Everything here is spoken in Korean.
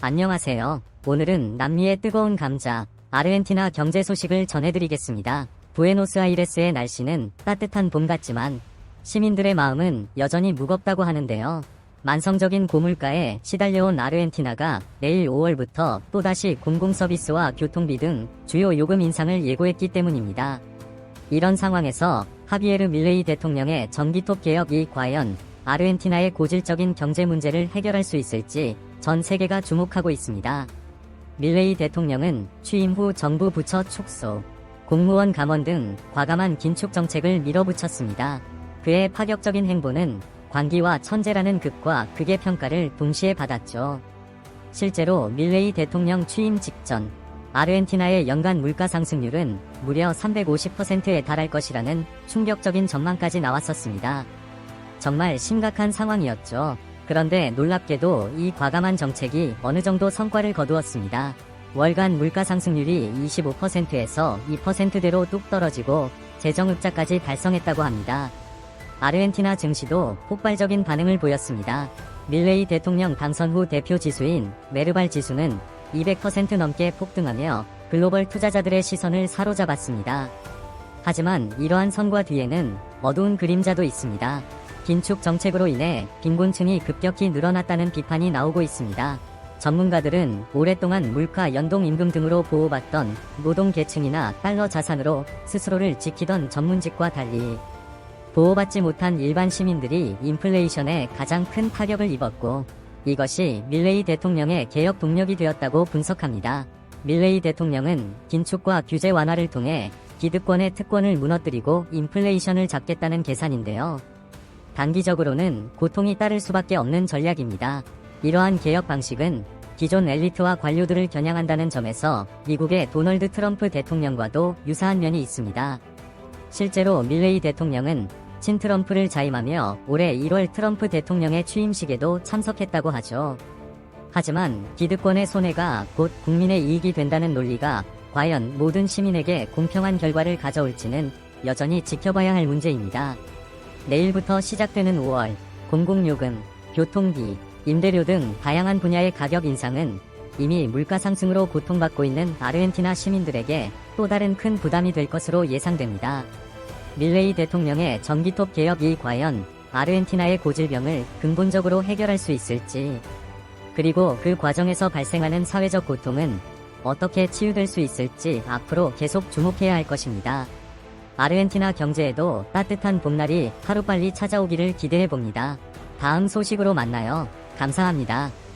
안녕하세요. 오늘은 남미의 뜨거운 감자, 아르헨티나 경제 소식을 전해드리겠습니다. 부에노스아이레스의 날씨는 따뜻한 봄 같지만 시민들의 마음은 여전히 무겁다고 하는데요. 만성적인 고물가에 시달려온 아르헨티나가 내일 5월부터 또다시 공공서비스와 교통비 등 주요 요금 인상을 예고했기 때문입니다. 이런 상황에서 하비에르 밀레이 대통령의 전기톱 개혁이 과연 아르헨티나의 고질적인 경제 문제를 해결할 수 있을지 전 세계가 주목하고 있습니다. 밀레이 대통령은 취임 후 정부 부처 축소, 공무원 감원 등 과감한 긴축 정책을 밀어붙였습니다. 그의 파격적인 행보는 관기와 천재라는 극과 극의 평가를 동시에 받았죠. 실제로 밀레이 대통령 취임 직전 아르헨티나의 연간 물가 상승률은 무려 350%에 달할 것이라는 충격적인 전망까지 나왔었습니다. 정말 심각한 상황이었죠. 그런데 놀랍게도 이 과감한 정책이 어느 정도 성과를 거두었습니다. 월간 물가 상승률이 25%에서 2%대로 뚝 떨어지고 재정흑자까지 달성했다고 합니다. 아르헨티나 증시도 폭발적인 반응을 보였습니다. 밀레이 대통령 당선 후 대표 지수인 메르발 지수는 200% 넘게 폭등하며 글로벌 투자자들의 시선을 사로잡았습니다. 하지만 이러한 성과 뒤에는 어두운 그림자도 있습니다. 긴축 정책으로 인해 빈곤층이 급격히 늘어났다는 비판이 나오고 있습니다. 전문가들은 오랫동안 물가 연동 임금 등으로 보호받던 노동계층이나 달러 자산으로 스스로를 지키던 전문직과 달리 보호받지 못한 일반 시민들이 인플레이션에 가장 큰 타격을 입었고, 이것이 밀레이 대통령의 개혁 동력이 되었다고 분석합니다. 밀레이 대통령은 긴축과 규제 완화를 통해 기득권의 특권을 무너뜨리고 인플레이션을 잡겠다는 계산인데요. 단기적으로는 고통이 따를 수밖에 없는 전략입니다. 이러한 개혁 방식은 기존 엘리트와 관료들을 겨냥한다는 점에서 미국의 도널드 트럼프 대통령과도 유사한 면이 있습니다. 실제로 밀레이 대통령은 친트럼프를 자임하며 올해 1월 트럼프 대통령의 취임식에도 참석했다고 하죠. 하지만 기득권의 손해가 곧 국민의 이익이 된다는 논리가 과연 모든 시민에게 공평한 결과를 가져올지는 여전히 지켜봐야 할 문제입니다. 내일부터 시작되는 5월, 공공요금, 교통비, 임대료 등 다양한 분야의 가격 인상은 이미 물가 상승으로 고통받고 있는 아르헨티나 시민들에게 또 다른 큰 부담이 될 것으로 예상됩니다. 밀레이 대통령의 전기톱 개혁이 과연 아르헨티나의 고질병을 근본적으로 해결할 수 있을지, 그리고 그 과정에서 발생하는 사회적 고통은 어떻게 치유될 수 있을지 앞으로 계속 주목해야 할 것입니다. 아르헨티나 경제에도 따뜻한 봄날이 하루빨리 찾아오기를 기대해봅니다. 다음 소식으로 만나요. 감사합니다.